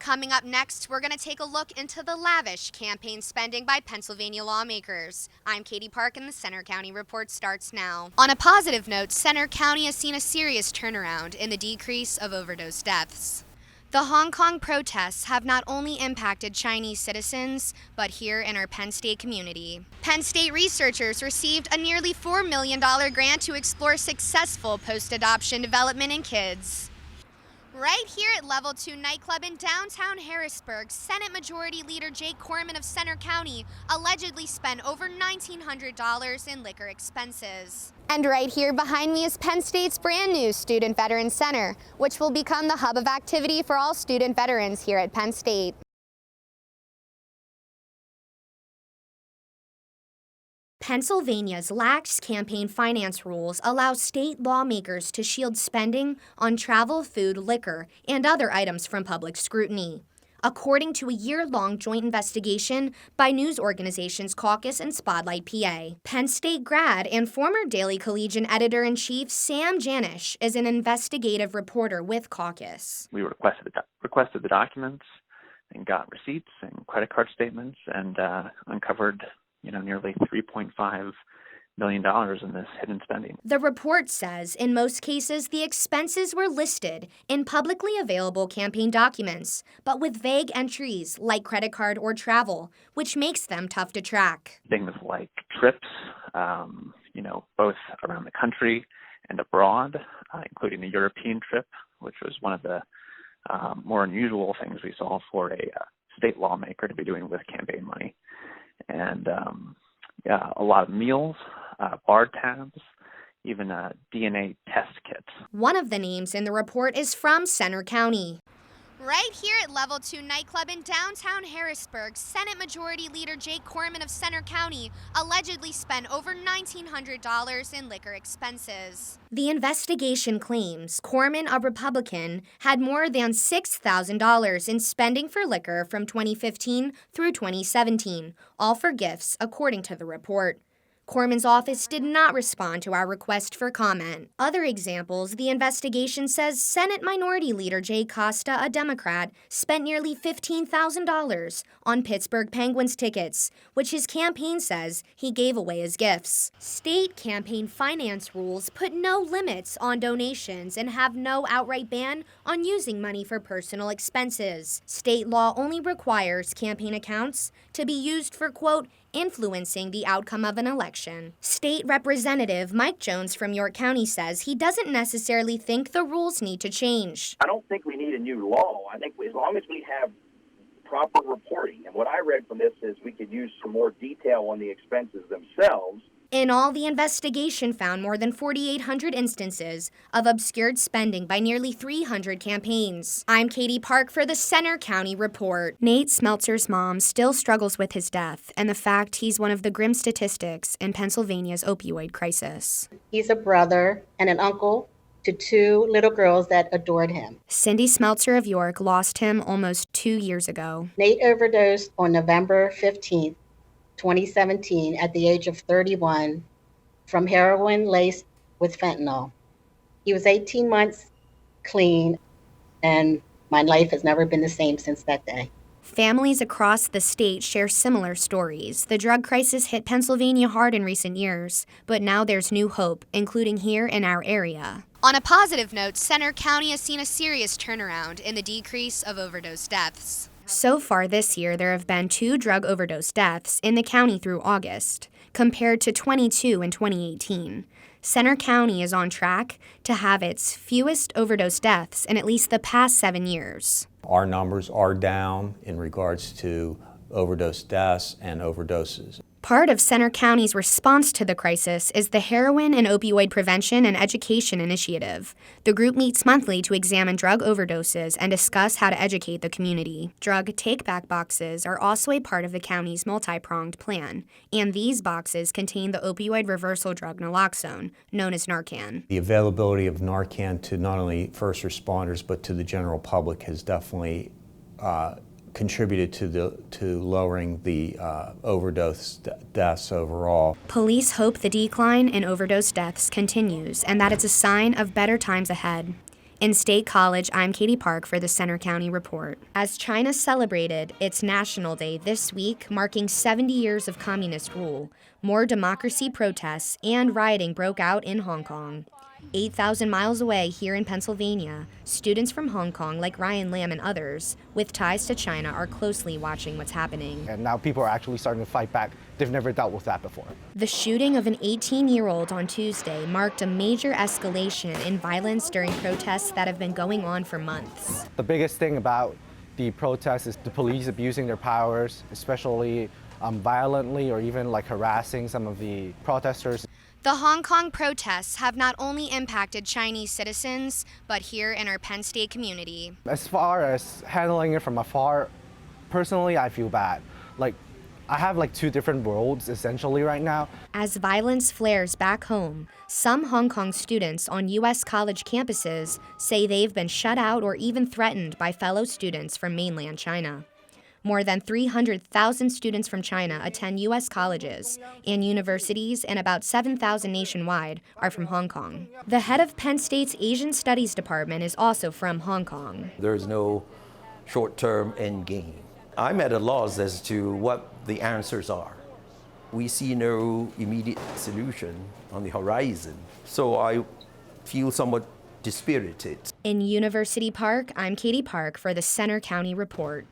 Coming up next, we're going to take a look into the lavish campaign spending by Pennsylvania lawmakers. I'm Katie Park, and the Centre County Report starts now. On a positive note, Centre County has seen a serious turnaround in the decrease of overdose deaths. The Hong Kong protests have not only impacted Chinese citizens, but here in our Penn State community. Penn State researchers received a nearly $4 million grant to explore successful post-adoption development in kids. Right here at Level 2 Nightclub in downtown Harrisburg, Senate Majority Leader Jake Corman of Centre County allegedly spent over $1,900 in liquor expenses. And right here behind me is Penn State's brand new Student Veterans Center, which will become the hub of activity for all student veterans here at Penn State. Pennsylvania's lax campaign finance rules allow state lawmakers to shield spending on travel, food, liquor, and other items from public scrutiny. According to a year-long joint investigation by news organizations Caucus and Spotlight PA, Penn State grad and former Daily Collegian editor-in-chief Sam Janish is an investigative reporter with Caucus. We requested the documents and got receipts and credit card statements and uncovered nearly $3.5 million in this hidden spending. The report says in most cases the expenses were listed in publicly available campaign documents, but with vague entries like credit card or travel, which makes them tough to track. Things like trips, both around the country and abroad, including the European trip, which was one of the more unusual things we saw for a state lawmaker to be doing with campaign money. And a lot of meals, bar tabs, even DNA test kits. One of the names in the report is from Centre County. Right here at Level 2 Nightclub in downtown Harrisburg, Senate Majority Leader Jake Corman of Centre County allegedly spent over $1,900 in liquor expenses. The investigation claims Corman, a Republican, had more than $6,000 in spending for liquor from 2015 through 2017, all for gifts, according to the report. Corman's office did not respond to our request for comment. Other examples, the investigation says Senate Minority Leader Jay Costa, a Democrat, spent nearly $15,000 on Pittsburgh Penguins tickets, which his campaign says he gave away as gifts. State campaign finance rules put no limits on donations and have no outright ban on using money for personal expenses. State law only requires campaign accounts to be used for, quote, influencing the outcome of an election. State Representative Mike Jones from York County says he doesn't necessarily think the rules need to change. I don't think we need a new law. I think as long as we have proper reporting, and what I read from this is we could use some more detail on the expenses themselves. In all, the investigation found more than 4,800 instances of obscured spending by nearly 300 campaigns. I'm Katie Park for the Centre County Report. Nate Smeltzer's mom still struggles with his death and the fact he's one of the grim statistics in Pennsylvania's opioid crisis. He's a brother and an uncle to two little girls that adored him. Cindy Smeltzer of York lost him almost 2 years ago. Nate overdosed on November 15th, 2017 at the age of 31 from heroin laced with fentanyl. He was 18 months clean, and my life has never been the same since that day. Families across the state share similar stories. The drug crisis hit Pennsylvania hard in recent years, but now there's new hope, including here in our area. On a positive note, Centre County has seen a serious turnaround in the decrease of overdose deaths. So far this year, there have been 2 drug overdose deaths in the county through August, compared to 22 in 2018. Centre County is on track to have its fewest overdose deaths in at least the past 7 years. Our numbers are down in regards to overdose deaths and overdoses. Part of Centre County's response to the crisis is the Heroin and Opioid Prevention and Education Initiative. The group meets monthly to examine drug overdoses and discuss how to educate the community. Drug take-back boxes are also a part of the county's multi-pronged plan, and these boxes contain the opioid reversal drug naloxone, known as Narcan. The availability of Narcan to not only first responders but to the general public has definitely contributed to lowering the overdose deaths overall. Police hope the decline in overdose deaths continues and that it's a sign of better times ahead. In State College, I'm Katie Park for the Center County Report. As China celebrated its National Day this week, marking 70 years of communist rule, more democracy protests and rioting broke out in Hong Kong. 8,000 miles away here in Pennsylvania, students from Hong Kong, like Ryan Lamb and others, with ties to China, are closely watching what's happening. And now people are actually starting to fight back. They've never dealt with that before. The shooting of an 18-year-old on Tuesday marked a major escalation in violence during protests that have been going on for months. The biggest thing about the protests is the police abusing their powers, especially violently or even like harassing some of the protesters. The Hong Kong protests have not only impacted Chinese citizens, but here in our Penn State community. As far as handling it from afar, personally, I feel bad. I have two different worlds essentially right now. As violence flares back home, some Hong Kong students on U.S. college campuses say they've been shut out or even threatened by fellow students from mainland China. More than 300,000 students from China attend U.S. colleges and universities, and about 7,000 nationwide are from Hong Kong. The head of Penn State's Asian Studies Department is also from Hong Kong. There's no short-term end game. I'm at a loss as to what the answers are. We see no immediate solution on the horizon, so I feel somewhat dispirited. In University Park, I'm Katie Park for the Center County Report.